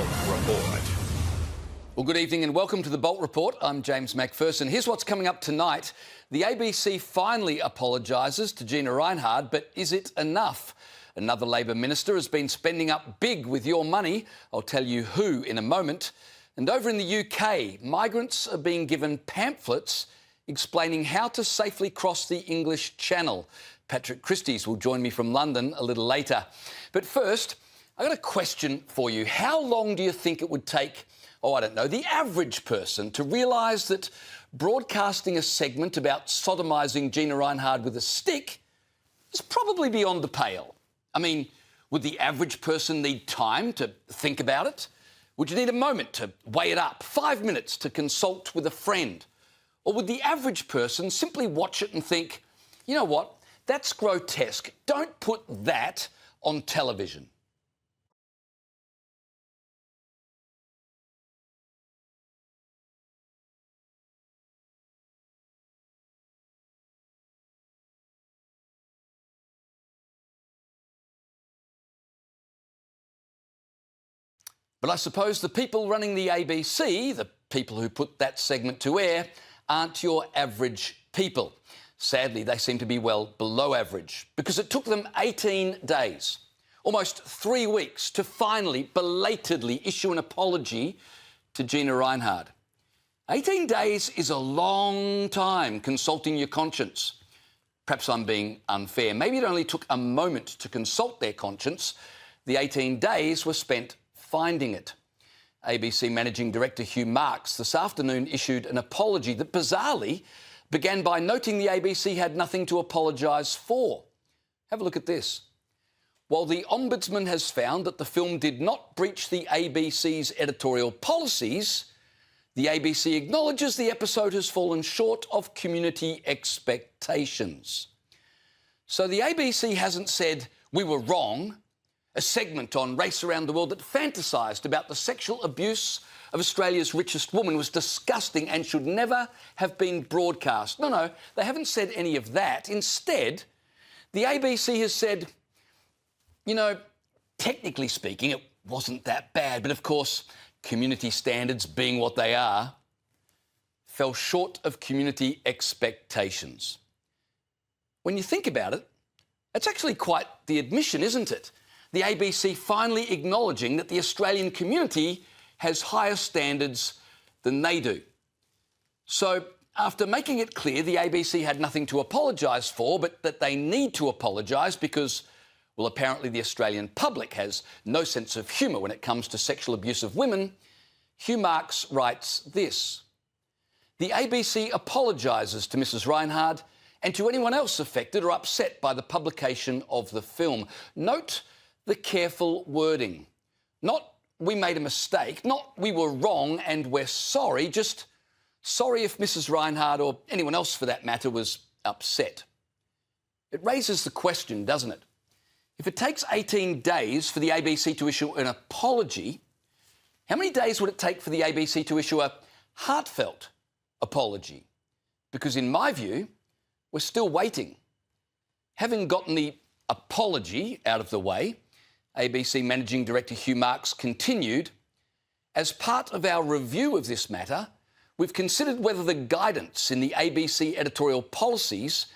Bolt Report. Well, good evening and welcome to the Bolt Report. I'm James MacPherson. Here's what's coming up tonight. The ABC finally apologises to Gina Rinehart, but is it enough? Another Labor minister has been spending up big with your money. I'll tell you who in a moment. And over in the UK, migrants are being given pamphlets explaining how to safely cross the English Channel. Patrick Christie's will join me from London a little later. But first, I've got a question for you. How long do you think it would take, the average person to realise that broadcasting a segment about sodomising Gina Rinehart with a stick is probably beyond the pale? I mean, would the average person need time to think about it? Would you need a moment to weigh it up, 5 minutes to consult with a friend? Or would the average person simply watch it and think, you know what, that's grotesque, don't put that on television? But I suppose the people running the ABC, the people who put that segment to air, aren't your average people. Sadly, they seem to be well below average because it took them 18 days, almost 3 weeks, to finally belatedly issue an apology to Gina Rinehart. 18 days is a long time consulting your conscience. Perhaps I'm being unfair. Maybe it only took a moment to consult their conscience. The 18 days were spent finding it. ABC Managing Director Hugh Marks this afternoon issued an apology that bizarrely began by noting the ABC had nothing to apologise for. Have a look at this. While the Ombudsman has found that the film did not breach the ABC's editorial policies, the ABC acknowledges the episode has fallen short of community expectations. So the ABC hasn't said, we were wrong, a segment on Race Around the World that fantasised about the sexual abuse of Australia's richest woman was disgusting and should never have been broadcast. No, they haven't said any of that. Instead, the ABC has said, you know, technically speaking, it wasn't that bad, but of course, community standards being what they are, fell short of community expectations. When you think about it, that's actually quite the admission, isn't it? The ABC finally acknowledging that the Australian community has higher standards than they do. So, after making it clear the ABC had nothing to apologise for, but that they need to apologise because, well, apparently the Australian public has no sense of humour when it comes to sexual abuse of women, Hugh Marks writes this. The ABC apologises to Mrs Rinehart and to anyone else affected or upset by the publication of the film. Note the careful wording. Not we made a mistake, not we were wrong and we're sorry, just sorry if Mrs Rinehart or anyone else for that matter was upset. It raises the question, doesn't it? If it takes 18 days for the ABC to issue an apology, how many days would it take for the ABC to issue a heartfelt apology? Because in my view, we're still waiting. Having gotten the apology out of the way, ABC Managing Director Hugh Marks continued, as part of our review of this matter, we've considered whether the guidance in the ABC editorial policies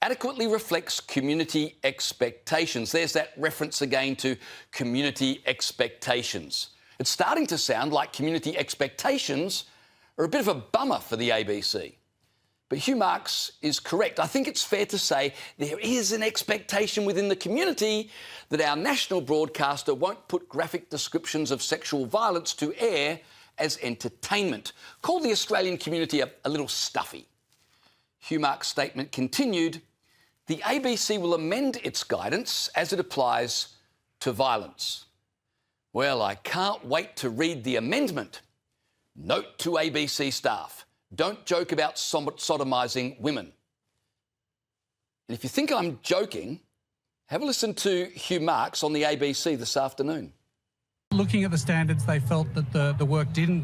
adequately reflects community expectations. There's that reference again to community expectations. It's starting to sound like community expectations are a bit of a bummer for the ABC. But Hugh Marks is correct. I think it's fair to say there is an expectation within the community that our national broadcaster won't put graphic descriptions of sexual violence to air as entertainment. Call the Australian community a little stuffy. Hugh Marks' statement continued, the ABC will amend its guidance as it applies to violence. Well, I can't wait to read the amendment. Note to ABC staff. Don't joke about sodomising women. And if you think I'm joking, have a listen to Hugh Marks on the ABC this afternoon. Looking at the standards, they felt that the work didn't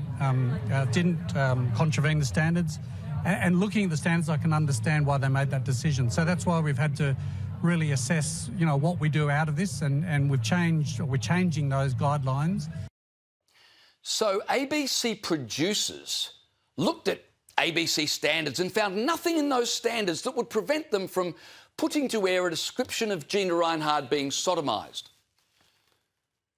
contravene the standards. And looking at the standards, I can understand why they made that decision. So that's why we've had to really assess, what we do out of this, and we're changing those guidelines. So ABC producers looked at ABC standards and found nothing in those standards that would prevent them from putting to air a description of Gina Rinehart being sodomised.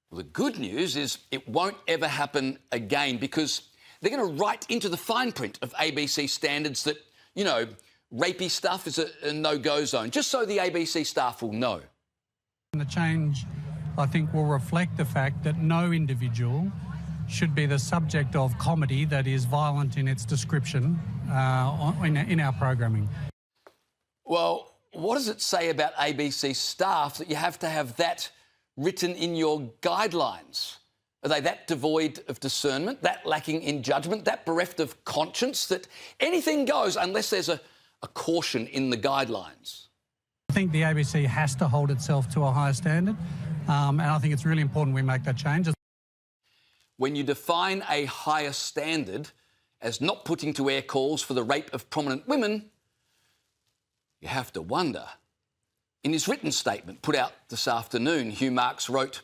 Well, the good news is it won't ever happen again, because they're going to write into the fine print of ABC standards that, you know, rapey stuff is a no-go zone, just so the ABC staff will know. And the change, I think, will reflect the fact that no individual should be the subject of comedy that is violent in its description in our programming. Well, what does it say about ABC staff that you have to have that written in your guidelines? Are they that devoid of discernment, that lacking in judgment, that bereft of conscience, that anything goes unless there's a caution in the guidelines? I think the ABC has to hold itself to a higher standard, and I think it's really important we make that change. When you define a higher standard as not putting to air calls for the rape of prominent women, you have to wonder. In his written statement put out this afternoon, Hugh Marks wrote,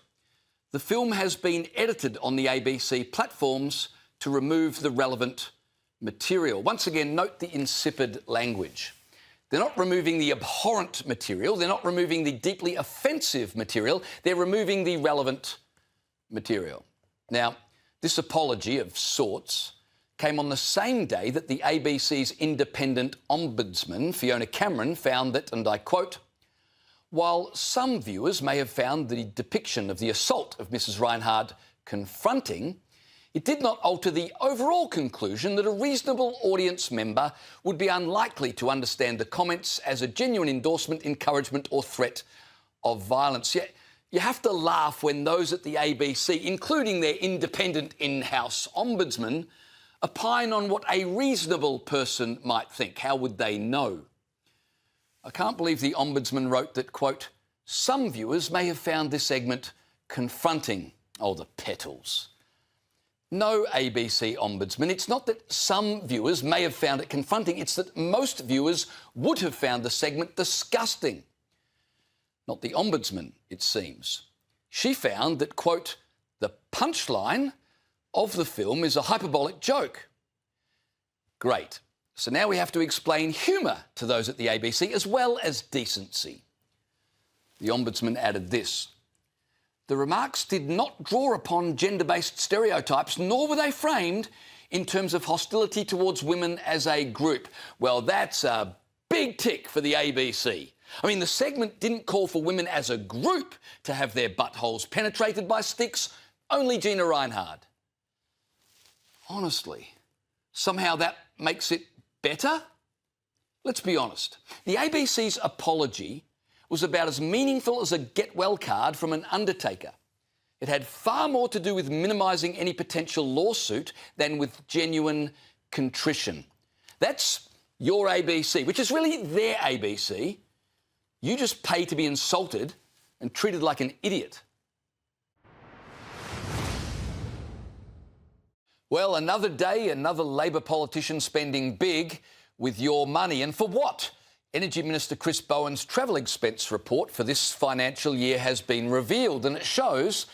"The film has been edited on the ABC platforms to remove the relevant material." Once again, note the insipid language. They're not removing the abhorrent material. They're not removing the deeply offensive material. They're removing the relevant material. Now, this apology of sorts came on the same day that the ABC's independent ombudsman, Fiona Cameron, found that, and I quote, "While some viewers may have found the depiction of the assault of Mrs Rinehart confronting, it did not alter the overall conclusion that a reasonable audience member would be unlikely to understand the comments as a genuine endorsement, encouragement or threat of violence." Yet you have to laugh when those at the ABC, including their independent in-house ombudsman, opine on what a reasonable person might think. How would they know? I can't believe the ombudsman wrote that, quote, "Some viewers may have found this segment confronting." Oh, the petals. No, ABC ombudsman, it's not that some viewers may have found it confronting, it's that most viewers would have found the segment disgusting. Not the ombudsman, it seems. She found that, quote, "The punchline of the film is a hyperbolic joke." Great. So now we have to explain humour to those at the ABC as well as decency. The ombudsman added this: "The remarks did not draw upon gender-based stereotypes, nor were they framed in terms of hostility towards women as a group." Well, that's a big tick for the ABC. I mean, the segment didn't call for women as a group to have their buttholes penetrated by sticks, only Gina Rinehart. Honestly, somehow that makes it better? Let's be honest. The ABC's apology was about as meaningful as a get-well card from an undertaker. It had far more to do with minimising any potential lawsuit than with genuine contrition. That's your ABC, which is really their ABC. You just pay to be insulted and treated like an idiot. Well, another day, another Labor politician spending big with your money. And for what? Energy Minister Chris Bowen's travel expense report for this financial year has been revealed, and it shows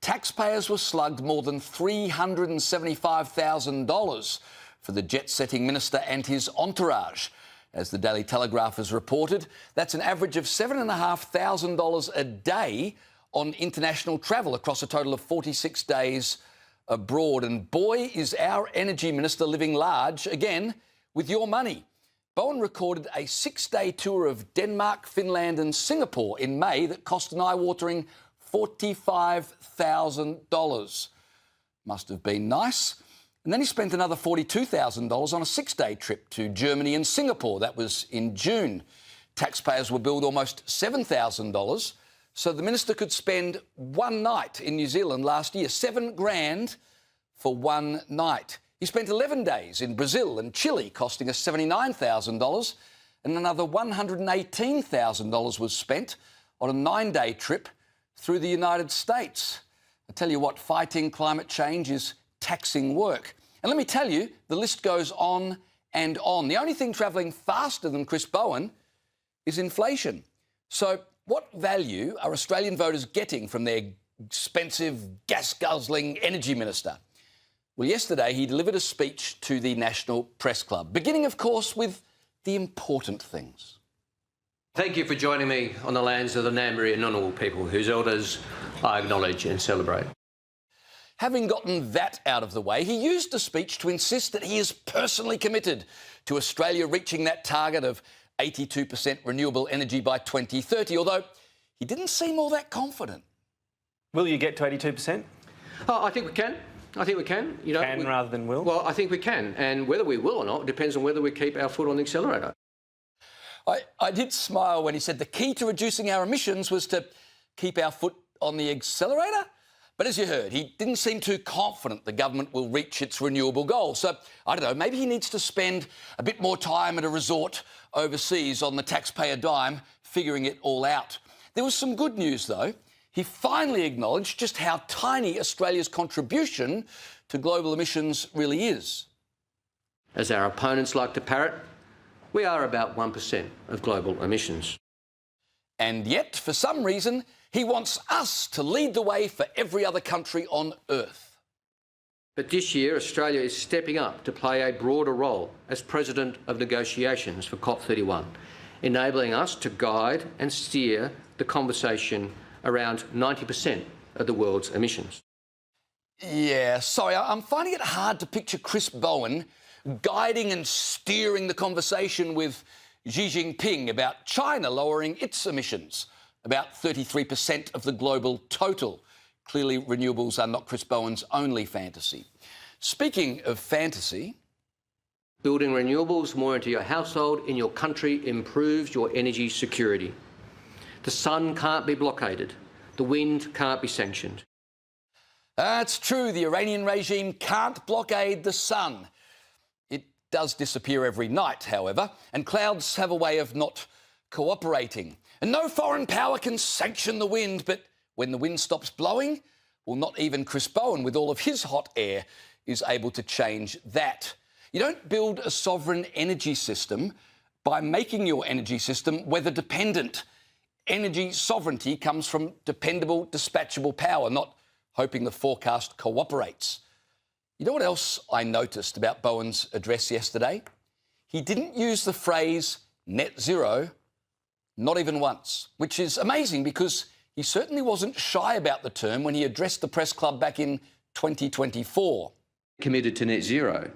taxpayers were slugged more than $375,000 for the jet-setting minister and his entourage. As the Daily Telegraph has reported, that's an average of $7,500 a day on international travel across a total of 46 days abroad. And boy, is our Energy Minister living large, again, with your money. Bowen recorded a 6-day tour of Denmark, Finland and Singapore in May that cost an eye-watering $45,000. Must have been nice. And then he spent another $42,000 on a 6-day trip to Germany and Singapore. That was in June. Taxpayers were billed almost $7,000, so the minister could spend one night in New Zealand last year, $7,000 for one night. He spent 11 days in Brazil and Chile, costing us $79,000, and another $118,000 was spent on a 9-day trip through the United States. I tell you what, fighting climate change is taxing work. And let me tell you, the list goes on and on. The only thing travelling faster than Chris Bowen is inflation. So what value are Australian voters getting from their expensive, gas-guzzling energy minister? Well, yesterday he delivered a speech to the National Press Club, beginning, of course, with the important things. Thank you for joining me on the lands of the Ngambri and Ngunnawal people, whose elders I acknowledge and celebrate. Having gotten that out of the way, he used the speech to insist that he is personally committed to Australia reaching that target of 82% renewable energy by 2030, although he didn't seem all that confident. Will you get to 82%? Oh, I think we can. I think we can. You know, Rather than will? Well, I think we can. And whether we will or not depends on whether we keep our foot on the accelerator. I did smile when he said the key to reducing our emissions was to keep our foot on the accelerator. But as you heard, he didn't seem too confident the government will reach its renewable goals. So, I don't know, maybe he needs to spend a bit more time at a resort overseas on the taxpayer dime figuring it all out. There was some good news, though. He finally acknowledged just how tiny Australia's contribution to global emissions really is. As our opponents like to parrot, we are about 1% of global emissions. And yet, for some reason, he wants us to lead the way for every other country on Earth. But this year, Australia is stepping up to play a broader role as President of negotiations for COP31, enabling us to guide and steer the conversation around 90% of the world's emissions. Yeah, sorry, I'm finding it hard to picture Chris Bowen guiding and steering the conversation with Xi Jinping about China lowering its emissions, about 33% of the global total. Clearly, renewables are not Chris Bowen's only fantasy. Speaking of fantasy... Building renewables more into your household in your country improves your energy security. The sun can't be blockaded. The wind can't be sanctioned. It's true, the Iranian regime can't blockade the sun. It does disappear every night, however, and clouds have a way of not cooperating. And no foreign power can sanction the wind, but when the wind stops blowing, well, not even Chris Bowen, with all of his hot air, is able to change that. You don't build a sovereign energy system by making your energy system weather dependent. Energy sovereignty comes from dependable, dispatchable power, not hoping the forecast cooperates. You know what else I noticed about Bowen's address yesterday? He didn't use the phrase net zero, not even once, which is amazing because he certainly wasn't shy about the term when he addressed the press club back in 2024. Committed to net zero.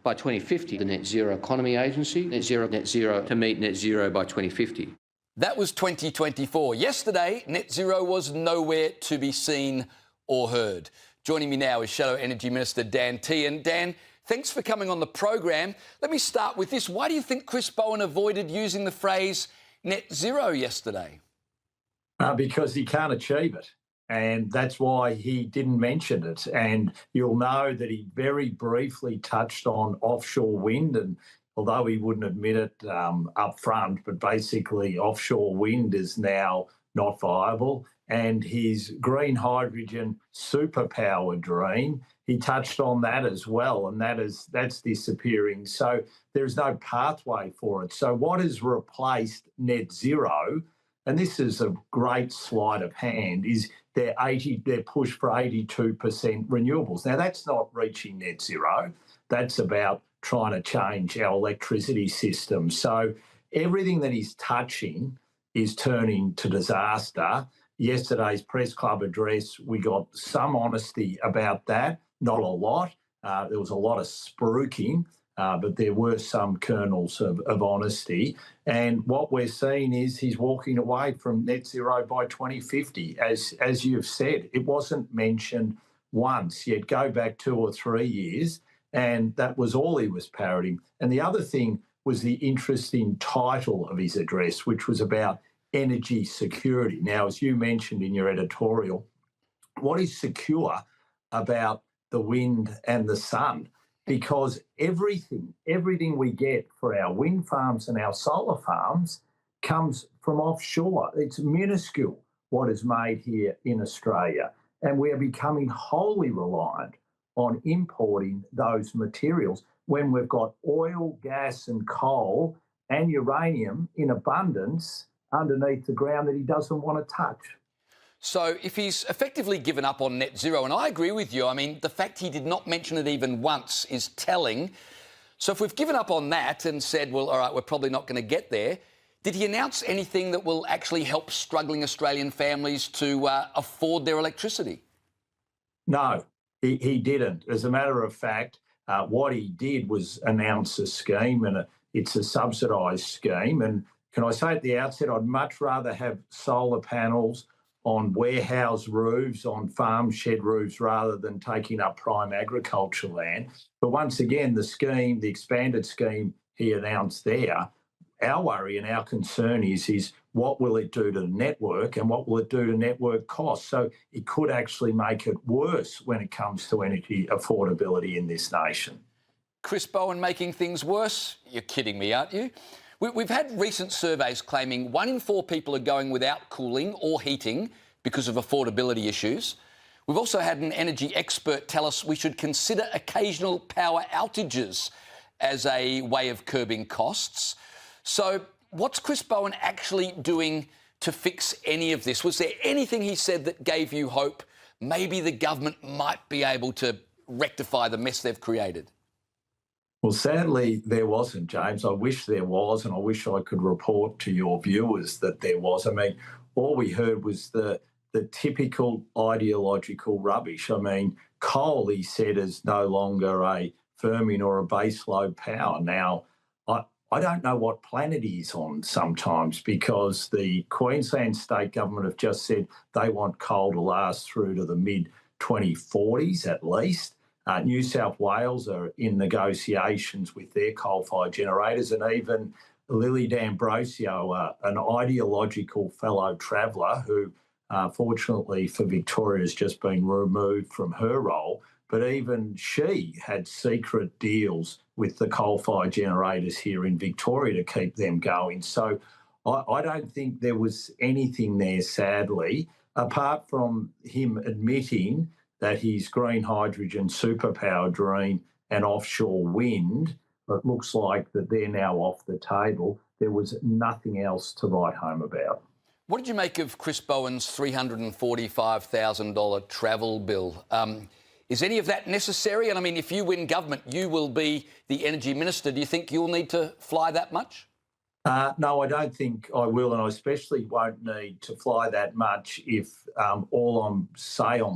By 2050, the Net Zero Economy Agency, net zero, to meet net zero by 2050. That was 2024. Yesterday, net zero was nowhere to be seen or heard. Joining me now is Shadow Energy Minister Dan Tehan. Dan, thanks for coming on the program. Let me start with this. Why do you think Chris Bowen avoided using the phrase net zero yesterday? Because he can't achieve it. And that's why he didn't mention it. And you'll know that he very briefly touched on offshore wind, and although he wouldn't admit it up front, but basically offshore wind is now not viable. And his green hydrogen superpower dream, he touched on that as well, and that's disappearing. So there's no pathway for it. So what has replaced net zero, and this is a great sleight of hand, is their push for 82% renewables. Now, that's not reaching net zero. That's about trying to change our electricity system. So everything that he's touching is turning to disaster. Yesterday's press club address, we got some honesty about that, not a lot. There was a lot of spruiking, but there were some kernels of honesty. And what we're seeing is he's walking away from net zero by 2050. As you've said, it wasn't mentioned once, yet go back 2 or 3 years, and that was all he was parroting. And the other thing was the interesting title of his address, which was about energy security. Now, as you mentioned in your editorial, what is secure about the wind and the sun? Because everything we get for our wind farms and our solar farms comes from offshore. It's minuscule what is made here in Australia. And we are becoming wholly reliant on importing those materials when we've got oil, gas and coal and uranium in abundance underneath the ground that he doesn't want to touch. So if he's effectively given up on net zero, and I agree with you, I mean, the fact he did not mention it even once is telling. So if we've given up on that and said, well, all right, we're probably not going to get there, did he announce anything that will actually help struggling Australian families to afford their electricity? No, he didn't. As a matter of fact, what he did was announce a scheme, and it's a subsidised scheme. And can I say at the outset, I'd much rather have solar panels on warehouse roofs, on farm shed roofs, rather than taking up prime agriculture land. But once again, the scheme, the expanded scheme he announced there, our worry and our concern is what will it do to the network and what will it do to network costs? So it could actually make it worse when it comes to energy affordability in this nation. Chris Bowen making things worse? You're kidding me, aren't you? We've had recent surveys claiming 1 in 4 people are going without cooling or heating because of affordability issues. We've also had an energy expert tell us we should consider occasional power outages as a way of curbing costs. So what's Chris Bowen actually doing to fix any of this? Was there anything he said that gave you hope maybe the government might be able to rectify the mess they've created? Well, sadly, there wasn't, James. I wish there was, and I wish I could report to your viewers that there was. I mean, all we heard was the typical ideological rubbish. I mean, coal, he said, is no longer a firming or a baseload power. Now, I don't know what planet he's on sometimes, because the Queensland state government have just said they want coal to last through to the mid-2040s at least. New South Wales are in negotiations with their coal-fired generators, and even Lily D'Ambrosio, an ideological fellow traveller who, fortunately for Victoria, has just been removed from her role, but even she had secret deals with the coal-fired generators here in Victoria to keep them going. So I don't think there was anything there, sadly, apart from him admitting that his green hydrogen superpower dream and offshore wind, it looks like that they're now off the table. There was nothing else to write home about. What did you make of Chris Bowen's $345,000 travel bill? Is any of that necessary? And I mean, if you win government, you will be the energy minister. Do you think you'll need to fly that much? No, I don't think I will, and I especially won't need to fly that much if all I'm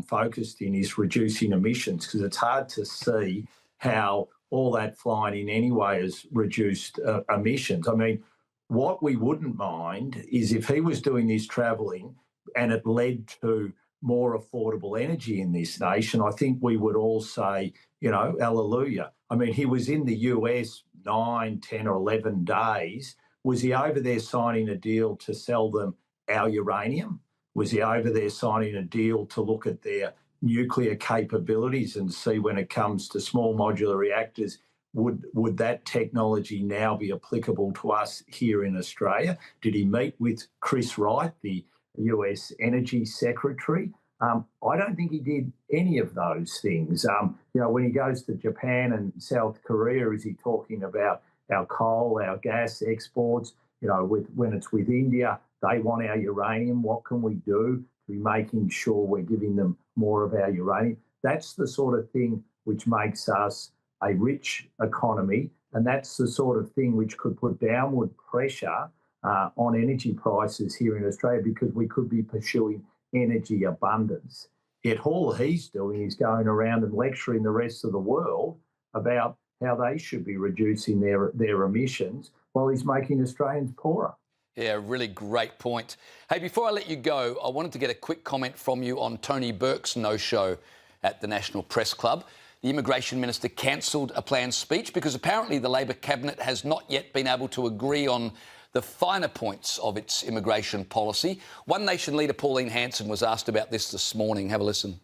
focused in is reducing emissions, because it's hard to see how all that flying in any way has reduced emissions. I mean, what we wouldn't mind is if he was doing this travelling and it led to more affordable energy in this nation. I think we would all say, you know, hallelujah. I mean, he was in the US 9, 10 or 11 days. Was he over there signing a deal to sell them our uranium? Was he over there signing a deal to look at their nuclear capabilities and see when it comes to small modular reactors, would that technology now be applicable to us here in Australia? Did he meet with Chris Wright, the US Energy Secretary? I don't think he did any of those things. You know, when he goes to Japan and South Korea, is he talking about our coal, our gas exports? You know, when it's with India, they want our uranium. What can we do to be making sure we're giving them more of our uranium? That's the sort of thing which makes us a rich economy, and that's the sort of thing which could put downward pressure on energy prices here in Australia, because we could be pursuing energy abundance. Yet all he's doing is going around and lecturing the rest of the world about how they should be reducing their emissions while he's making Australians poorer. Yeah, really great point. Hey, before I let you go, I wanted to get a quick comment from you on Tony Burke's no-show at the National Press Club. The Immigration Minister cancelled a planned speech because apparently the Labor Cabinet has not yet been able to agree on the finer points of its immigration policy. One Nation leader Pauline Hanson was asked about this morning. Have a listen.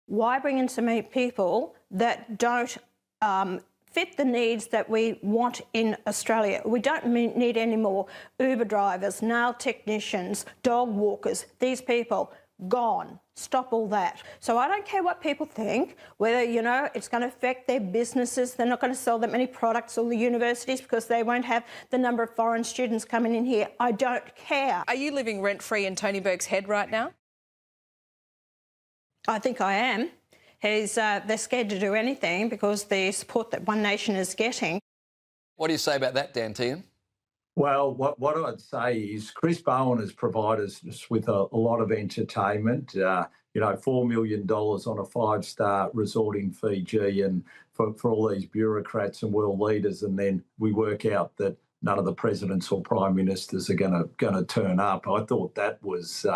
Why bring in so many people that don't fit the needs that we want in Australia? We don't need any more Uber drivers, nail technicians, dog walkers. These people, gone. Stop all that. So I don't care what people think, whether, you know, it's going to affect their businesses. They're not going to sell that many products, or the universities, because they won't have the number of foreign students coming in here. I don't care. Are you living rent-free in Tony Burke's head right now? I think I am. They're scared to do anything because the support that One Nation is getting. What do you say about that, Dan Tehan? Well, what I'd say is Chris Bowen has provided us with a lot of entertainment. $4 million on a 5-star resort in Fiji, and for all these bureaucrats and world leaders, and then we work out that none of the presidents or prime ministers are going to turn up. I thought that was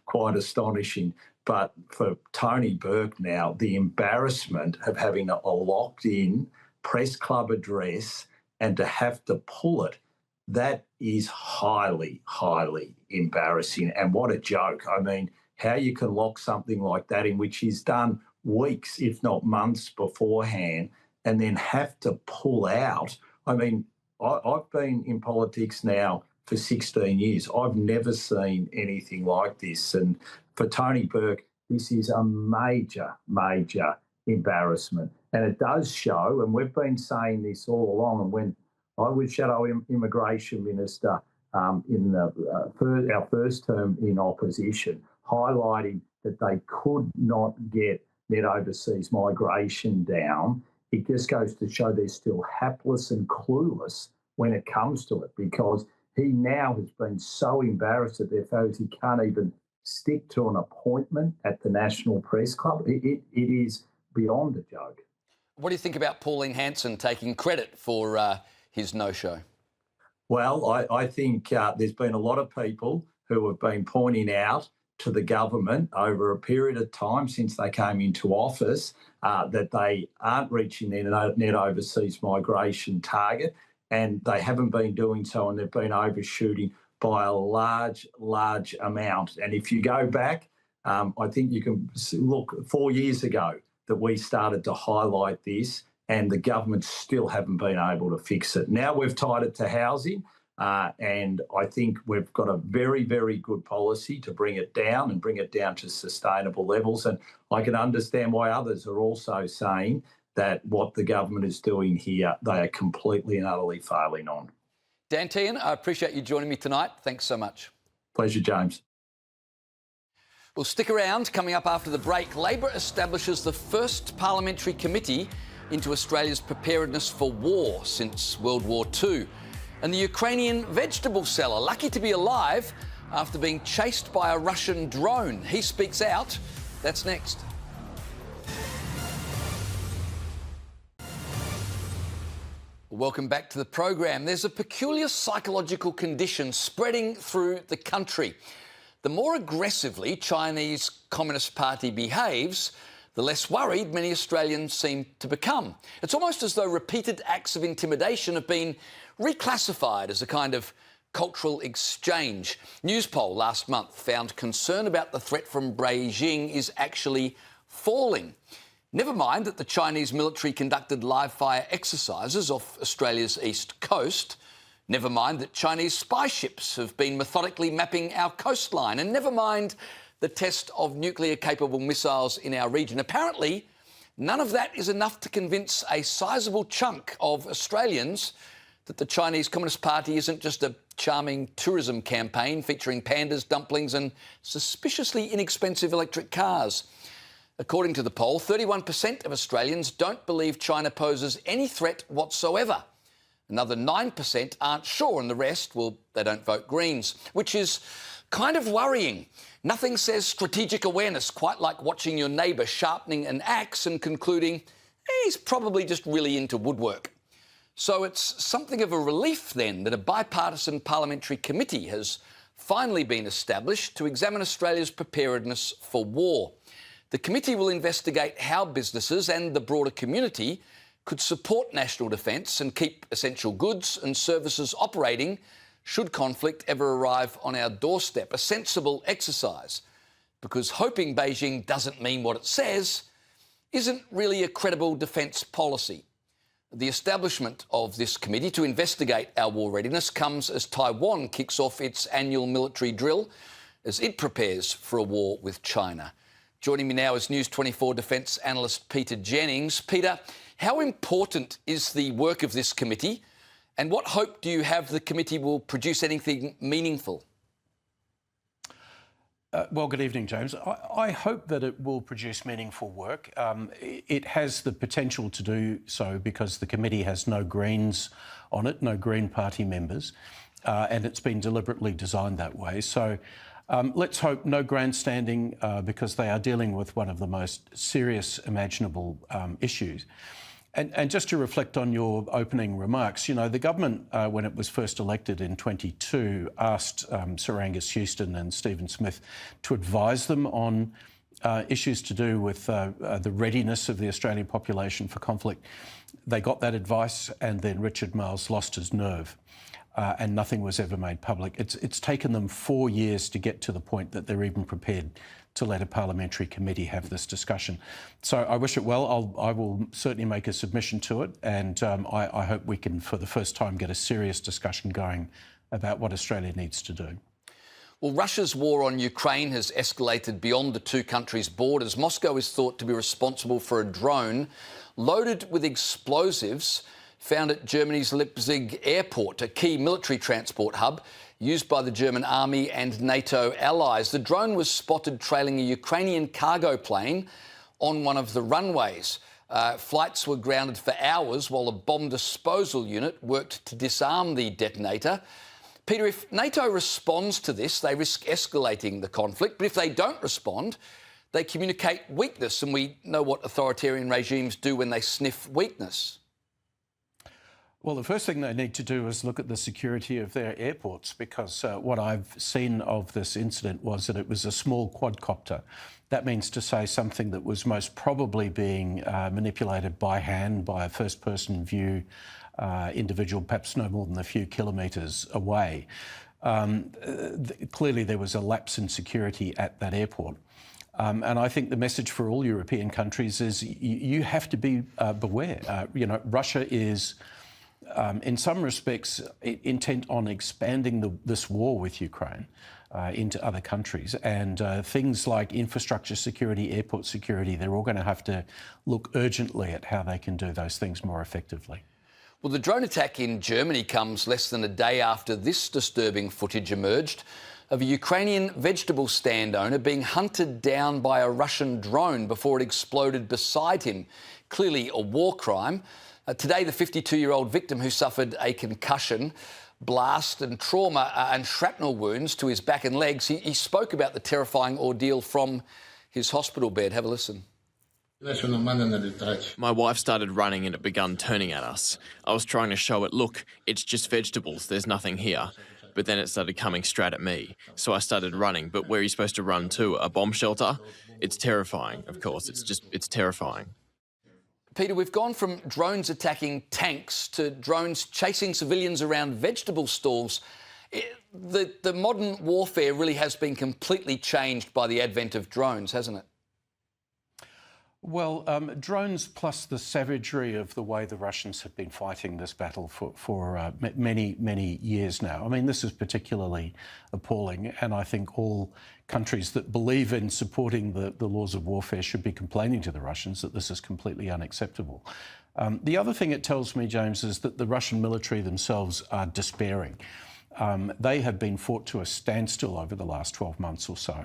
quite astonishing. But for Tony Burke now, the embarrassment of having a locked-in press club address and to have to pull it, that is highly, highly embarrassing. And what a joke. I mean, how you can lock something like that in, which he's done weeks, if not months beforehand, and then have to pull out. I mean, I've been in politics now for 16 years. I've never seen anything like this. And for Tony Burke, this is a major, major embarrassment. And it does show, and we've been saying this all along, and when I was Shadow Immigration Minister in our first term in opposition, highlighting that they could not get net overseas migration down. It just goes to show they're still hapless and clueless when it comes to it, because he now has been so embarrassed at their foes he can't even stick to an appointment at the National Press Club. It is beyond a joke. What do you think about Pauline Hanson taking credit for his no-show? Well, I think there's been a lot of people who have been pointing out to the government over a period of time since they came into office that they aren't reaching their net overseas migration target, and they haven't been doing so, and they've been overshooting by a large, large amount. And if you go back, I think you can look 4 years ago that we started to highlight this, and the government still haven't been able to fix it. Now we've tied it to housing, and I think we've got a very, very good policy to bring it down and bring it down to sustainable levels. And I can understand why others are also saying that what the government is doing here, they are completely and utterly failing on. Dan Tehan, I appreciate you joining me tonight. Thanks so much. Pleasure, James. Well, stick around. Coming up after the break, Labor establishes the first parliamentary committee into Australia's preparedness for war since World War II. And the Ukrainian vegetable seller, lucky to be alive after being chased by a Russian drone. He speaks out. That's next. Welcome back to the program. There's a peculiar psychological condition spreading through the country. The more aggressively Chinese Communist Party behaves, the less worried many Australians seem to become. It's almost as though repeated acts of intimidation have been reclassified as a kind of cultural exchange. Newspoll last month found concern about the threat from Beijing is actually falling. Never mind that the Chinese military conducted live-fire exercises off Australia's east coast. Never mind that Chinese spy ships have been methodically mapping our coastline. And never mind the test of nuclear-capable missiles in our region. Apparently, none of that is enough to convince a sizable chunk of Australians that the Chinese Communist Party isn't just a charming tourism campaign featuring pandas, dumplings and suspiciously inexpensive electric cars. According to the poll, 31% of Australians don't believe China poses any threat whatsoever. Another 9% aren't sure, and the rest, well, they don't vote Greens, which is kind of worrying. Nothing says strategic awareness quite like watching your neighbour sharpening an axe and concluding he's probably just really into woodwork. So it's something of a relief then that a bipartisan parliamentary committee has finally been established to examine Australia's preparedness for war. The committee will investigate how businesses and the broader community could support national defence and keep essential goods and services operating should conflict ever arrive on our doorstep. A sensible exercise, because hoping Beijing doesn't mean what it says isn't really a credible defence policy. The establishment of this committee to investigate our war readiness comes as Taiwan kicks off its annual military drill as it prepares for a war with China. Joining me now is News24 defence analyst Peter Jennings. Peter, how important is the work of this committee, and what hope do you have the committee will produce anything meaningful? Well, good evening, James. I hope that it will produce meaningful work. It has the potential to do so because the committee has no Greens on it, no Green Party members, and it's been deliberately designed that way. So let's hope no grandstanding because they are dealing with one of the most serious imaginable issues. And just to reflect on your opening remarks, you know, the government, when it was first elected in 22, asked Sir Angus Houston and Stephen Smith to advise them on issues to do with the readiness of the Australian population for conflict. They got that advice, and then Richard Marles lost his nerve. And nothing was ever made public. It's taken them 4 years to get to the point that they're even prepared to let a parliamentary committee have this discussion. So I wish it well. I will certainly make a submission to it, and I hope we can, for the first time, get a serious discussion going about what Australia needs to do. Well, Russia's war on Ukraine has escalated beyond the two countries' borders. Moscow is thought to be responsible for a drone loaded with explosives found at Germany's Leipzig airport, a key military transport hub used by the German army and NATO allies. The drone was spotted trailing a Ukrainian cargo plane on one of the runways. Flights were grounded for hours while a bomb disposal unit worked to disarm the detonator. Peter, if NATO responds to this, they risk escalating the conflict. But if they don't respond, they communicate weakness. And we know what authoritarian regimes do when they sniff weakness. Well, the first thing they need to do is look at the security of their airports, because what I've seen of this incident was that it was a small quadcopter. That means to say something that was most probably being manipulated by hand by a first-person view individual, perhaps no more than a few kilometres away. Clearly there was a lapse in security at that airport. And I think the message for all European countries is you have to be beware. You know, Russia is in some respects intent on expanding this war with Ukraine into other countries, and things like infrastructure security, airport security, they're all going to have to look urgently at how they can do those things more effectively. Well, the drone attack in Germany comes less than a day after this disturbing footage emerged of a Ukrainian vegetable stand owner being hunted down by a Russian drone before it exploded beside him. Clearly a war crime. Today, the 52-year-old victim, who suffered a concussion, blast and trauma and shrapnel wounds to his back and legs, he spoke about the terrifying ordeal from his hospital bed. Have a listen. My wife started running and it began turning at us. I was trying to show it, look, it's just vegetables, there's nothing here. But then it started coming straight at me. So I started running. But where are you supposed to run to? A bomb shelter? It's terrifying, of course. It's terrifying. Peter, we've gone from drones attacking tanks to drones chasing civilians around vegetable stalls. The modern warfare really has been completely changed by the advent of drones, hasn't it? Well, drones plus the savagery of the way the Russians have been fighting this battle for many, many years now. I mean, this is particularly appalling, and I think all countries that believe in supporting the laws of warfare should be complaining to the Russians that this is completely unacceptable. The other thing it tells me, James, is that the Russian military themselves are despairing. They have been fought to a standstill over the last 12 months or so.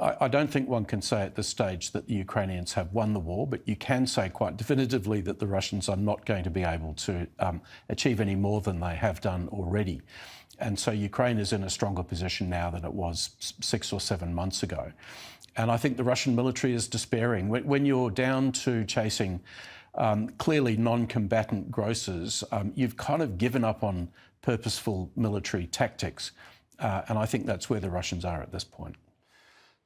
I don't think one can say at this stage that the Ukrainians have won the war, but you can say quite definitively that the Russians are not going to be able to achieve any more than they have done already. And so Ukraine is in a stronger position now than it was 6 or 7 months ago. And I think the Russian military is despairing. When you're down to chasing clearly non-combatant grocers, you've kind of given up on purposeful military tactics. And I think that's where the Russians are at this point.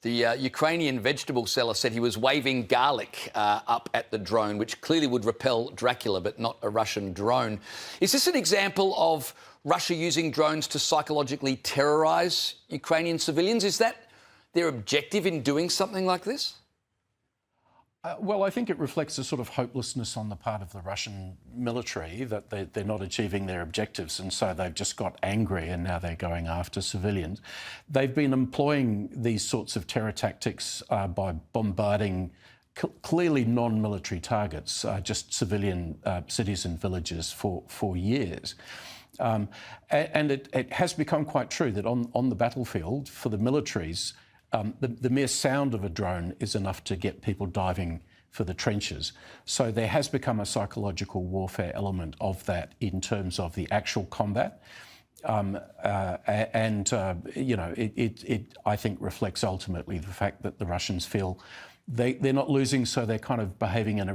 The Ukrainian vegetable seller said he was waving garlic up at the drone, which clearly would repel Dracula, but not a Russian drone. Is this an example of Russia using drones to psychologically terrorise Ukrainian civilians? Is that their objective in doing something like this? Well, I think it reflects a sort of hopelessness on the part of the Russian military that they're not achieving their objectives, and so they've just got angry and now they're going after civilians. They've been employing these sorts of terror tactics by bombarding clearly non-military targets, just civilian cities and villages for years. And it has become quite true that on the battlefield, for the militaries, the mere sound of a drone is enough to get people diving for the trenches. So there has become a psychological warfare element of that in terms of the actual combat. It I think reflects ultimately the fact that the Russians feel they're not losing, so they're kind of behaving in a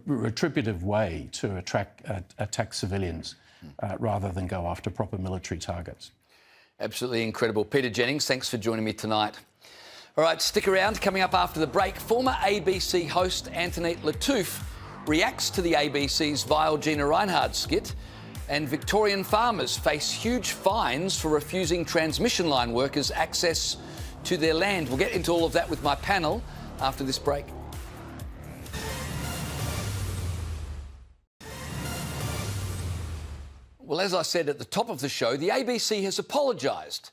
retributive way to attack civilians rather than go after proper military targets. Absolutely incredible. Peter Jennings, thanks for joining me tonight. All right, stick around. Coming up after the break, former ABC host Antoinette Lattouf reacts to the ABC's vile Gina Reinhard skit, and Victorian farmers face huge fines for refusing transmission line workers access to their land. We'll get into all of that with my panel after this break. Well, as I said at the top of the show, the ABC has apologised,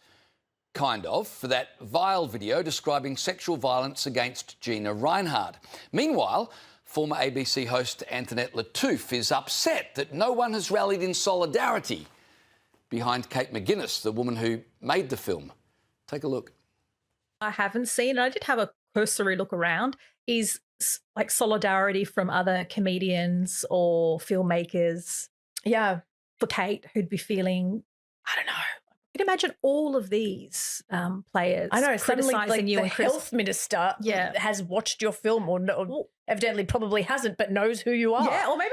kind of, for that vile video describing sexual violence against Gina Reinhard. Meanwhile, former ABC host Antoinette Lattouf is upset that no one has rallied in solidarity behind Kate McGuinness, the woman who made the film. Take a look. I haven't seen, I did have a cursory look around, is like solidarity from other comedians or filmmakers. Yeah, for Kate, who'd be feeling, I don't know. You can imagine all of these players. I know, suddenly like you the and health minister has watched your film or evidently probably hasn't, but knows who you are. Yeah, or maybe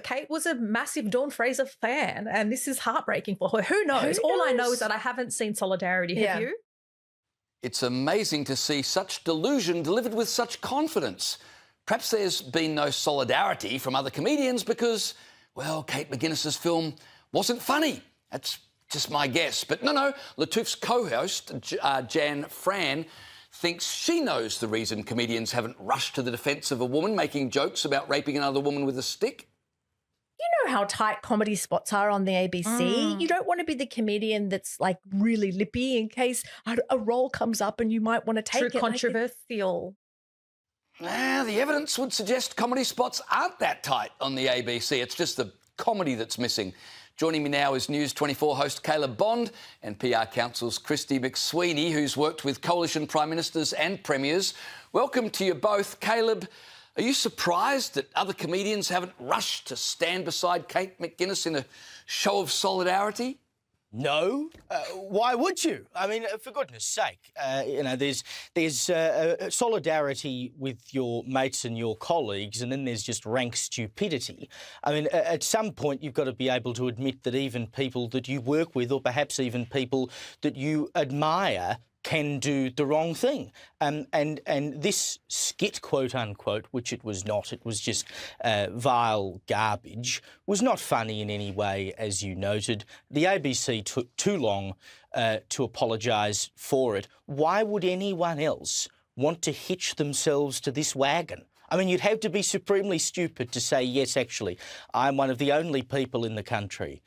Kate was a massive Dawn Fraser fan and this is heartbreaking for her. Who knows? All I know is that I haven't seen solidarity. Have you? It's amazing to see such delusion delivered with such confidence. Perhaps there's been no solidarity from other comedians because, well, Kate McGuinness's film wasn't funny. That's just my guess. But no, Lattouf's co-host, Jan Fran, thinks she knows the reason comedians haven't rushed to the defence of a woman making jokes about raping another woman with a stick. You know how tight comedy spots are on the ABC. You don't want to be the comedian that's like really lippy in case a role comes up and you might want to take it. Controversial. The evidence would suggest comedy spots aren't that tight on the ABC. It's just the comedy that's missing. Joining me now is News24 host Caleb Bond and PR Council's Christy McSweeney, who's worked with coalition prime ministers and premiers. Welcome to you both. Caleb, are you surprised that other comedians haven't rushed to stand beside Kate McGuinness in a show of solidarity? No. Why would you? I mean, for goodness sake, there's solidarity with your mates and your colleagues, and then there's just rank stupidity. I mean, at some point you've got to be able to admit that even people that you work with, or perhaps even people that you admire, can do the wrong thing. And this skit, quote unquote, which it was not, it was just vile garbage, was not funny in any way, as you noted. The ABC took too long to apologise for it. Why would anyone else want to hitch themselves to this wagon? I mean, you'd have to be supremely stupid to say, yes, actually, I'm one of the only people in the country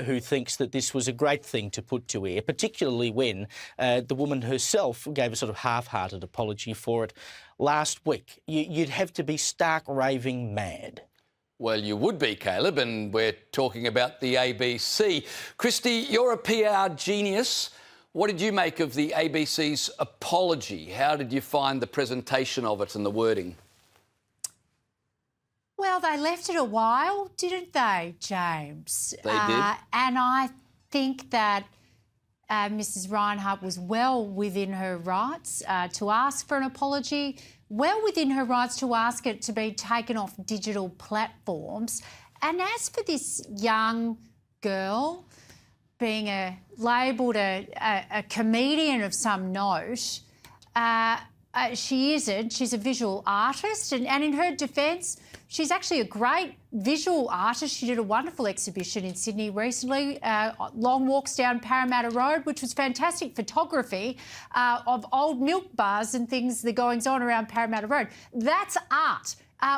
who thinks that this was a great thing to put to air, particularly when the woman herself gave a sort of half-hearted apology for it last week. You'd have to be stark raving mad. Well, you would be, Caleb, and we're talking about the ABC. Christy, you're a PR genius. What did you make of the ABC's apology? How did you find the presentation of it and the wording? Well, they left it a while, didn't they, James? They did. And I think that Mrs. Reinhart was well within her rights to ask for an apology, well within her rights to ask it to be taken off digital platforms. And as for this young girl being labelled a comedian of some note, she isn't. She's a visual artist. And in her defence, she's actually a great visual artist. She did a wonderful exhibition in Sydney recently, long walks down Parramatta Road, which was fantastic photography of old milk bars and things, the goings-on around Parramatta Road. That's art.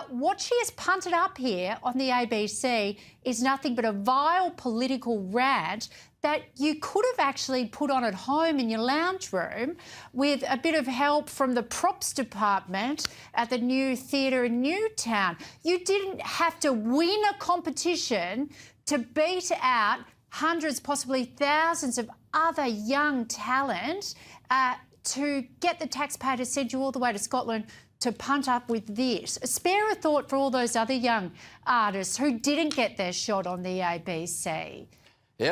What she has punted up here on the ABC is nothing but a vile political rant that you could have actually put on at home in your lounge room with a bit of help from the props department at the new theatre in Newtown. You didn't have to win a competition to beat out hundreds, possibly thousands of other young talent to get the taxpayer to send you all the way to Scotland to punt up with this. Spare a thought for all those other young artists who didn't get their shot on the ABC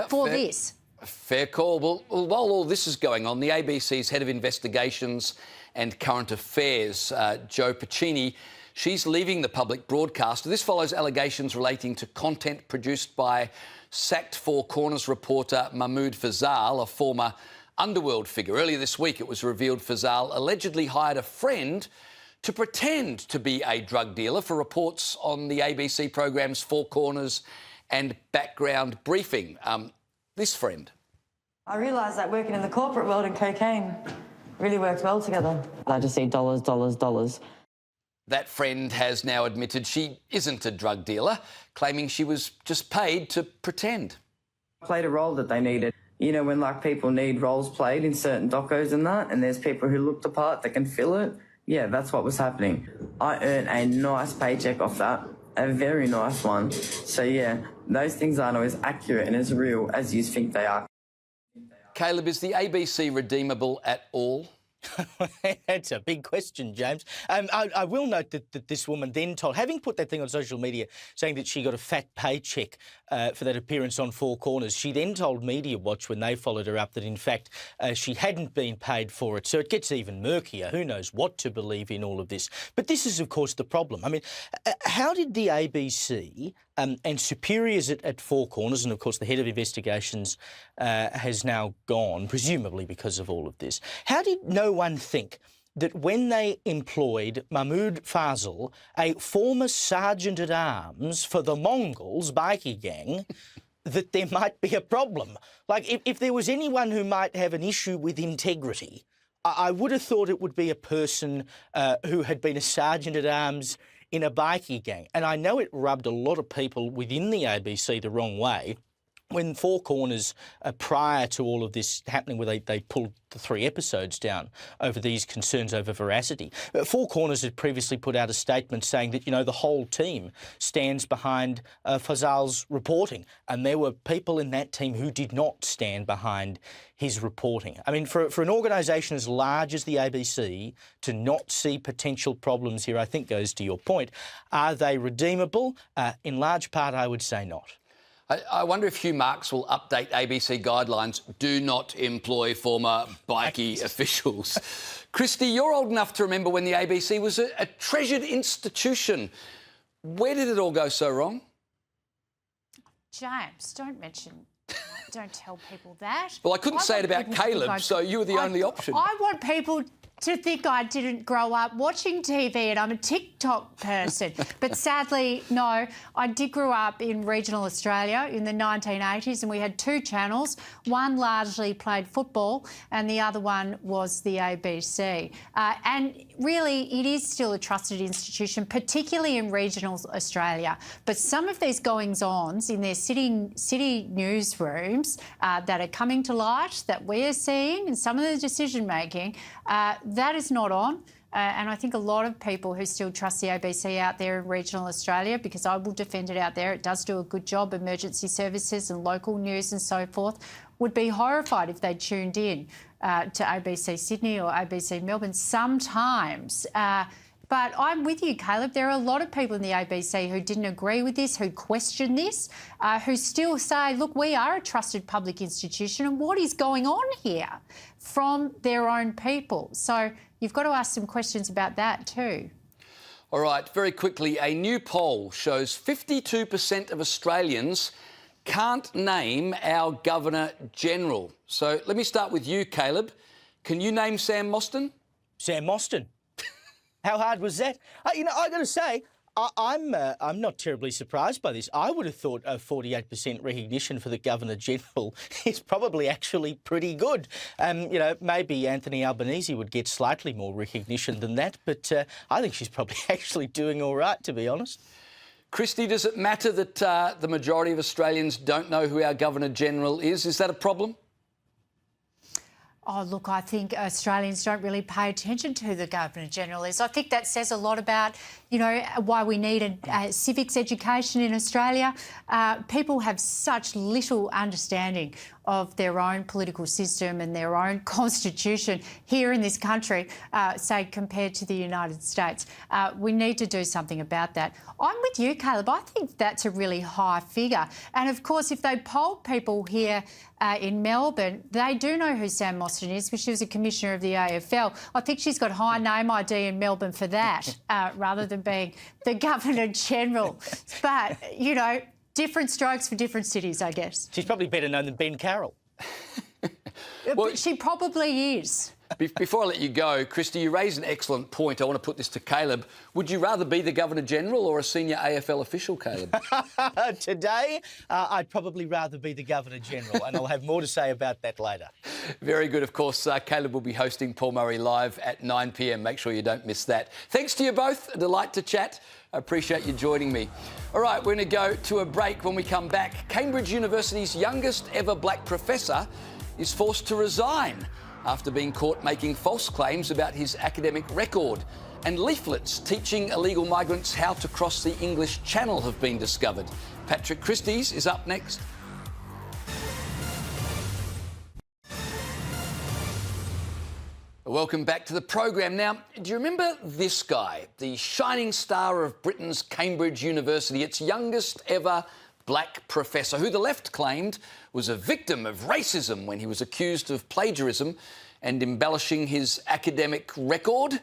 for this. Fair call. Well, while all this is going on, the ABC's head of investigations and current affairs, Jo Pacini, she's leaving the public broadcaster. This follows allegations relating to content produced by sacked Four Corners reporter Mahmoud Fazal, a former underworld figure. Earlier this week, it was revealed Fazal allegedly hired a friend to pretend to be a drug dealer for reports on the ABC programs Four Corners and Background Briefing. This friend. I realised that working in the corporate world and cocaine really works well together. I just see dollars, dollars, dollars. That friend has now admitted she isn't a drug dealer, claiming she was just paid to pretend. Played a role that they needed. You know, when like people need roles played in certain docos and that, and there's people who look the part that can fill it. Yeah, that's what was happening. I earned a nice paycheck off that, a very nice one. So yeah, those things aren't always accurate and as real as you think they are. Caleb, is the ABC redeemable at all? That's a big question, James. I will note that this woman then told, having put that thing on social media saying that she got a fat paycheck for that appearance on Four Corners, she then told Media Watch when they followed her up that, in fact, she hadn't been paid for it. So it gets even murkier. Who knows what to believe in all of this? But this is, of course, the problem. I mean, how did the ABC and superiors at Four Corners, and of course the head of investigations has now gone, presumably because of all of this, how did no one think that when they employed Mahmoud Fazal, a former sergeant-at-arms for the Mongols bikie gang, that there might be a problem? Like, if there was anyone who might have an issue with integrity, I would have thought it would be a person who had been a sergeant-at-arms in a bikie gang. And I know it rubbed a lot of people within the ABC the wrong way when Four Corners, prior to all of this happening, where they pulled the 3 episodes down over these concerns over veracity. Four Corners had previously put out a statement saying that, you know, the whole team stands behind Fazal's reporting. And there were people in that team who did not stand behind his reporting. I mean, for an organisation as large as the ABC to not see potential problems here, I think goes to your point. Are they redeemable? In large part, I would say not. I wonder if Hugh Marks will update ABC guidelines. Do not employ former bikie officials. Christy, you're old enough to remember when the ABC was a treasured institution. Where did it all go so wrong? James, don't tell people that. Well, I couldn't say it about Caleb, so you were the only option. I want people to think I didn't grow up watching TV and I'm a TikTok person. But sadly, no, I did grow up in regional Australia in the 1980s and we had 2 channels. One largely played football and the other one was the ABC. And really, it is still a trusted institution, particularly in regional Australia. But some of these goings-ons in their city newsrooms that are coming to light, that we're seeing, and some of the decision-making, that is not on. And I think a lot of people who still trust the ABC out there in regional Australia, because I will defend it out there, it does do a good job, emergency services and local news and so forth, would be horrified if they tuned in to ABC Sydney or ABC Melbourne sometimes. But I'm with you, Caleb. There are a lot of people in the ABC who didn't agree with this, who question this, who still say, look, we are a trusted public institution and what is going on here from their own people? So you've got to ask some questions about that too. All right, very quickly, a new poll shows 52% of Australians can't name our Governor-General. So let me start with you, Caleb. Can you name Sam Mostyn? Sam Mostyn? How hard was that? You know, I got to say, I'm not terribly surprised by this. I would have thought a 48% recognition for the Governor-General is probably actually pretty good. You know, maybe Anthony Albanese would get slightly more recognition than that, but I think she's probably actually doing all right, to be honest. Christy, does it matter that the majority of Australians don't know who our Governor-General is? Is that a problem? oh, look, I think Australians don't really pay attention to who the Governor-General is. I think that says a lot about, you know, why we need a civics education in Australia. People have such little understanding of their own political system and their own constitution here in this country, say, compared to the United States. We need to do something about that. I'm with you, Caleb. I think that's a really high figure. And, of course, if they polled people here in Melbourne, they do know who Sam Mostyn is, because she was a commissioner of the AFL. I think she's got high name ID in Melbourne for that, rather than being the Governor-General. But, you know, different strokes for different cities, I guess. She's probably better known than Ben Carroll. Well, she probably is. Before I let you go, Christy, you raised an excellent point. I want to put this to Caleb. Would you rather be the Governor-General or a senior AFL official, Caleb? Today, I'd probably rather be the Governor-General, and I'll have more to say about that later. Very good. Of course, Caleb will be hosting Paul Murray Live at 9 p.m. Make sure you don't miss that. Thanks to you both. A delight to chat. I appreciate you joining me. All right, we're going to go to a break. When we come back, Cambridge University's youngest ever black professor is forced to resign after being caught making false claims about his academic record. And leaflets teaching illegal migrants how to cross the English Channel have been discovered. Patrick Christie's is up next. Welcome back to the program. Now, do you remember this guy, the shining star of Britain's Cambridge University, its youngest ever black professor, who the left claimed was a victim of racism when he was accused of plagiarism and embellishing his academic record?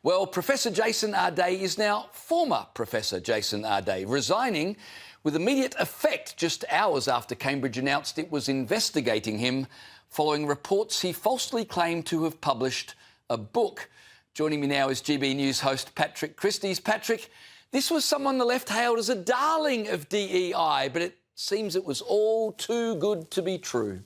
Well, Professor Jason Arday is now former Professor Jason Arday, resigning with immediate effect just hours after Cambridge announced it was investigating him following reports he falsely claimed to have published a book. Joining me now is GB News host Patrick Christie's. Patrick, this was someone the left hailed as a darling of DEI, but it seems it was all too good to be true.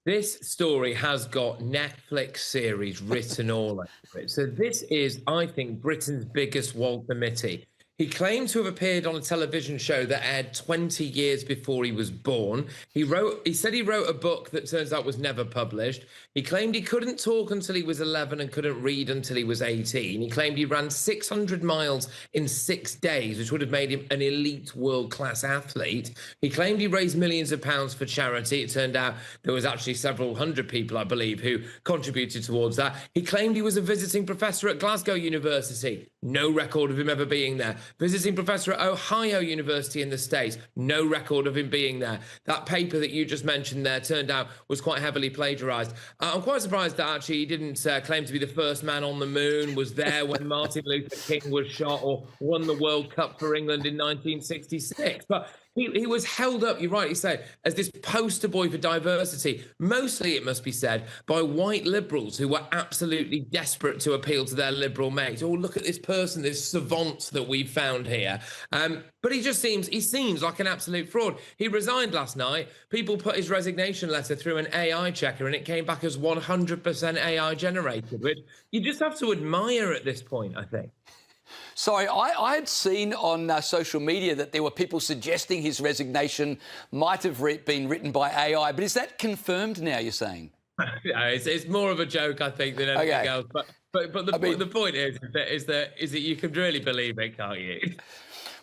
This story has got Netflix series written all over it. So this is, I think, Britain's biggest Walter Mitty. He claimed to have appeared on a television show that aired 20 years before he was born. He said he wrote a book that turns out was never published. He claimed he couldn't talk until he was 11 and couldn't read until he was 18. He claimed he ran 600 miles in 6 days, which would have made him an elite world-class athlete. He claimed he raised millions of pounds for charity. It turned out there was actually several hundred people, I believe, who contributed towards that. He claimed he was a visiting professor at Glasgow University. No record of him ever being there. Visiting professor at Ohio University in the States. No record of him being there. That paper that you just mentioned there turned out was quite heavily plagiarised. I'm quite surprised that actually he didn't claim to be the first man on the moon, was there when Martin Luther King was shot, or won the World Cup for England in 1966. But he was held up, you rightly say, as this poster boy for diversity, mostly, it must be said, by white liberals who were absolutely desperate to appeal to their liberal mates. Oh, look at this person, this savant that we've found here. But he seems like an absolute fraud. He resigned last night. People put his resignation letter through an AI checker and it came back as 100% AI generated, which you just have to admire at this point, I think. Sorry, I had seen on social media that there were people suggesting his resignation might have been written by AI, but is that confirmed now, you're saying? It's more of a joke, I think, than anything else. But the point is that you can really believe it, can't you?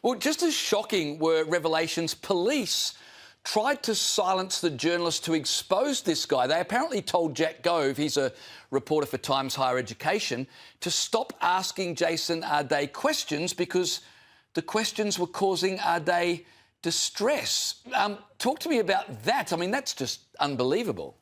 Well, just as shocking were revelations police tried to silence the journalist who exposed this guy. They apparently told Jack Gove, he's a reporter for Times Higher Education, to stop asking Jason Arday questions because the questions were causing Arday distress. Talk to me about that. I mean, that's just unbelievable.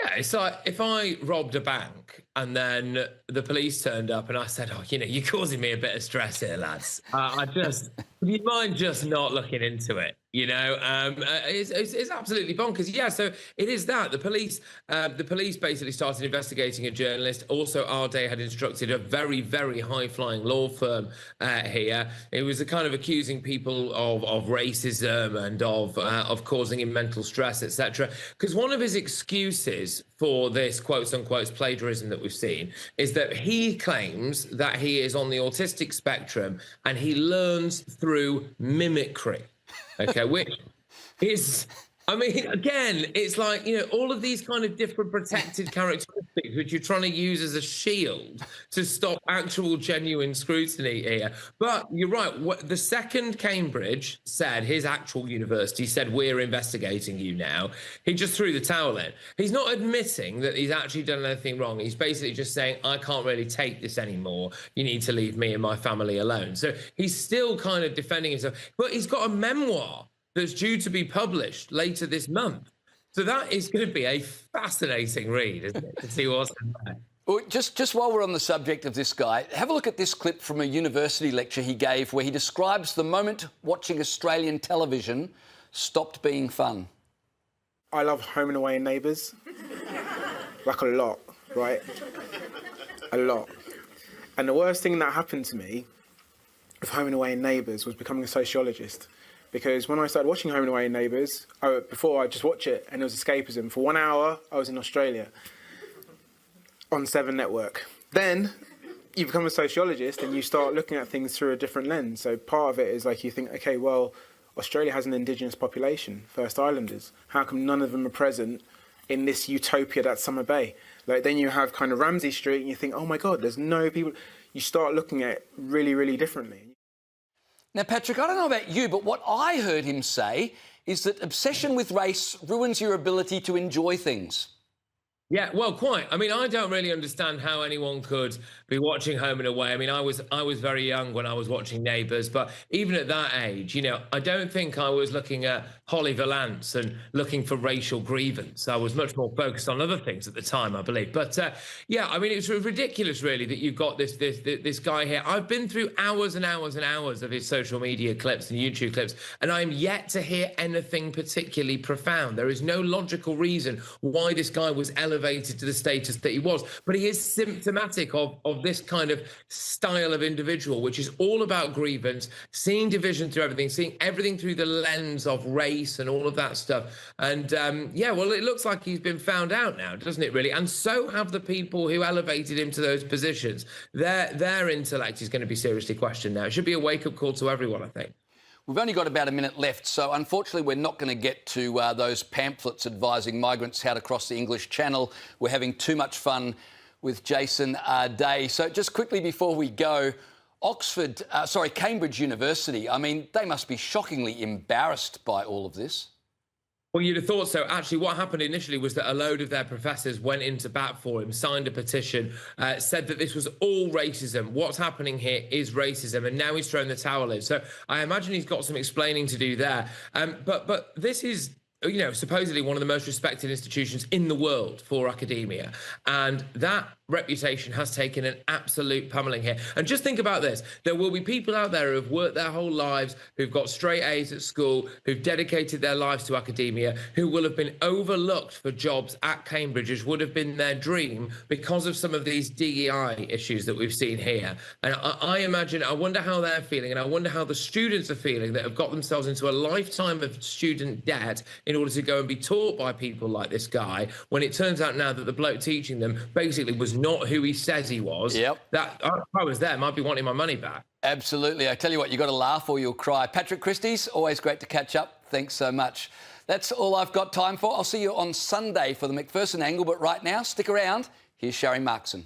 Yeah, it's like if I robbed a bank and then the police turned up and I said, oh, you're causing me a bit of stress here, lads. Do you mind just not looking into it? It's absolutely bonkers. Yeah, so it is that. The police basically started investigating a journalist. Also, Arday had instructed a very, very high-flying law firm here. It was a kind of accusing people of racism and of causing him mental stress, etc. Because one of his excuses for this quotes-unquote plagiarism that we've seen is that he claims that he is on the autistic spectrum and he learns through mimicry. Okay, which is I mean, again, it's like, all of these kind of different protected characteristics which you're trying to use as a shield to stop actual genuine scrutiny here. But you're right. The second Cambridge said, his actual university said, we're investigating you now, he just threw the towel in. He's not admitting that he's actually done anything wrong. He's basically just saying, I can't really take this anymore. You need to leave me and my family alone. So he's still kind of defending himself. But he's got a memoir that's due to be published later this month. So that is going to be a fascinating read, isn't it, to see what's in there. Well, just while we're on the subject of this guy, have a look at this clip from a university lecture he gave where he describes the moment watching Australian television stopped being fun. I love Home and Away and Neighbours. Like a lot, right? A lot. And the worst thing that happened to me with Home and Away and Neighbours was becoming a sociologist. Because when I started watching Home and Away and Neighbours, before I'd just watch it and it was escapism. For 1 hour, I was in Australia on 7 Network. Then you become a sociologist and you start looking at things through a different lens. So part of it is like you think, okay, well, Australia has an indigenous population, First Islanders. How come none of them are present in this utopia that's Summer Bay? Like then you have kind of Ramsay Street and you think, oh my God, there's no people. You start looking at it really, really differently. Now, Patrick, I don't know about you, but what I heard him say is that obsession with race ruins your ability to enjoy things. Yeah, well, quite. I mean, I don't really understand how anyone could be watching Home and Away. I mean, I was very young when I was watching Neighbours, but even at that age, I don't think I was looking at Holly Valance and looking for racial grievance. I was much more focused on other things at the time, I believe. But yeah, I mean, it's ridiculous, really, that you've got this guy here. I've been through hours and hours and hours of his social media clips and YouTube clips, and I'm yet to hear anything particularly profound. There is no logical reason why this guy was elevated to the status that he was, but he is symptomatic of this kind of style of individual, which is all about grievance, seeing division through everything, seeing everything through the lens of race and all of that stuff. And yeah, well, it looks like he's been found out now, doesn't it, really? And so have the people who elevated him to those positions. Their intellect is going to be seriously questioned now. It should be a wake-up call to everyone, I think. We've only got about a minute left, so unfortunately we're not going to get to those pamphlets advising migrants how to cross the English Channel. We're having too much fun with Jason Day. So just quickly before we go, Cambridge University, I mean, they must be shockingly embarrassed by all of this. Well, you'd have thought so. Actually, what happened initially was that a load of their professors went into bat for him, signed a petition, said that this was all racism. What's happening here is racism, and now he's thrown the towel in. So I imagine he's got some explaining to do there. But this is, supposedly one of the most respected institutions in the world for academia, and that reputation has taken an absolute pummeling here. And just think about this. There will be people out there who have worked their whole lives, who've got straight A's at school, who've dedicated their lives to academia, who will have been overlooked for jobs at Cambridge, which would have been their dream because of some of these DEI issues that we've seen here. And I wonder how they're feeling, and I wonder how the students are feeling that have got themselves into a lifetime of student debt in order to go and be taught by people like this guy, when it turns out now that the bloke teaching them basically was not who he says he was. Yep. That if I was there, might be wanting my money back. Absolutely. I tell you what, you've got to laugh or you'll cry. Patrick Christie's, always great to catch up. Thanks so much. That's all I've got time for. I'll see you on Sunday for the MacPherson angle, but right now, stick around. Here's Sharry Markson.